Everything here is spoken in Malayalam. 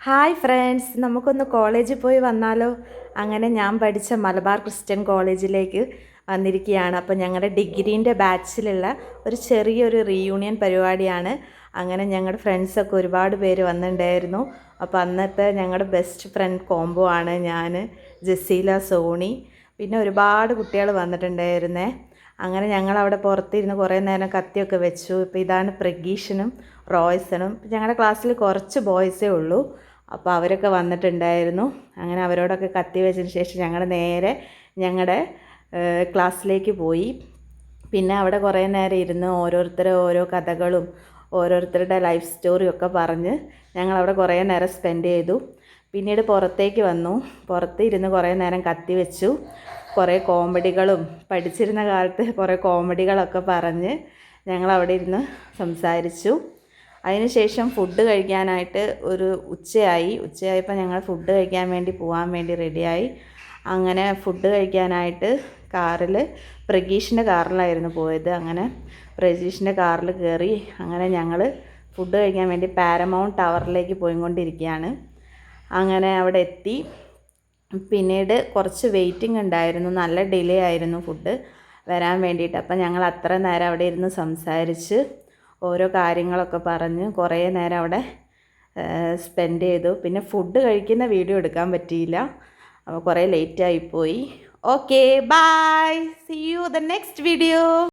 ഹായ് ഫ്രണ്ട്സ്, നമുക്കൊന്ന് കോളേജിൽ പോയി വന്നാലോ? അങ്ങനെ ഞാൻ പഠിച്ച മലബാർ ക്രിസ്ത്യൻ കോളേജിലേക്ക് വന്നിരിക്കുകയാണ്. അപ്പോൾ ഞങ്ങളുടെ ഡിഗ്രീൻ്റെ ബാച്ചിലുള്ള ഒരു ചെറിയൊരു റീയൂണിയൻ പരിപാടിയാണ്. അങ്ങനെ ഞങ്ങളുടെ ഫ്രണ്ട്സൊക്കെ ഒരുപാട് പേര് വന്നിട്ടുണ്ടായിരുന്നു. അപ്പോൾ അന്നത്തെ ഞങ്ങളുടെ ബെസ്റ്റ് ഫ്രണ്ട് കോംബോ ആണ് ഞാൻ, ജസീല, സോണി, പിന്നെ ഒരുപാട് കുട്ടികൾ വന്നിട്ടുണ്ടായിരുന്നേ. അങ്ങനെ ഞങ്ങളവിടെ പുറത്തിരുന്ന് കുറേ നേരം കത്തിയൊക്കെ വെച്ചു. ഇപ്പോൾ ഇതാണ് പ്രഗീഷനും റോയ്സണും. ഞങ്ങളുടെ ക്ലാസ്സിൽ കുറച്ച് ബോയ്സേ ഉള്ളൂ. അപ്പോൾ അവരൊക്കെ വന്നിട്ടുണ്ടായിരുന്നു. അങ്ങനെ അവരോടൊക്കെ കത്തി വെച്ചതിന് ശേഷം ഞങ്ങൾ നേരെ ഞങ്ങളുടെ ക്ലാസ്സിലേക്ക് പോയി. പിന്നെ അവിടെ കുറേ നേരം ഇരുന്ന് ഓരോരുത്തരെ ഓരോ കഥകളും ഓരോരുത്തരുടെ ലൈഫ് സ്റ്റോറിയൊക്കെ പറഞ്ഞ് ഞങ്ങളവിടെ കുറേ നേരം സ്പെൻഡ് ചെയ്തു. പിന്നീട് പുറത്തേക്ക് വന്നു. പുറത്ത് ഇരുന്ന് കുറേ നേരം കത്തി വെച്ചു. കുറേ കോമഡികളും പഠിച്ചിരുന്ന കാലത്ത് കുറേ കോമഡികളൊക്കെ പറഞ്ഞ് ഞങ്ങളവിടെ ഇരുന്ന് സംസാരിച്ചു. അതിനുശേഷം ഫുഡ് കഴിക്കാനായിട്ട് ഒരു ഉച്ചയായപ്പോൾ ഞങ്ങൾ ഫുഡ് കഴിക്കാൻ വേണ്ടി പോകാൻ വേണ്ടി റെഡിയായി. അങ്ങനെ ഫുഡ് കഴിക്കാനായിട്ട് കാറിൽ പ്രഗീഷിൻ്റെ കാറിലായിരുന്നു പോയത്. അങ്ങനെ പ്രഗീഷിൻ്റെ കാറിൽ കയറി അങ്ങനെ ഞങ്ങൾ ഫുഡ് കഴിക്കാൻ വേണ്ടി പാരമൗണ്ട് ടവറിലേക്ക് പോയിക്കൊണ്ടിരിക്കുകയാണ്. അങ്ങനെ അവിടെ എത്തി. പിന്നീട് കുറച്ച് വെയിറ്റിംഗ് ഉണ്ടായിരുന്നു, നല്ല ഡിലേ ആയിരുന്നു ഫുഡ് വരാൻ വേണ്ടിയിട്ട്. അപ്പം ഞങ്ങൾ അത്ര നേരം അവിടെ ഇരുന്ന് സംസാരിച്ച് ഓരോ കാര്യങ്ങളൊക്കെ പറഞ്ഞ് കുറേ നേരം അവിടെ സ്പെൻഡ് ചെയ്തു. പിന്നെ ഫുഡ് കഴിക്കുന്ന വീഡിയോ എടുക്കാൻ പറ്റിയില്ല, അപ്പോൾ കുറേ ലേറ്റായിപ്പോയി. Okay, bye, see you the next video.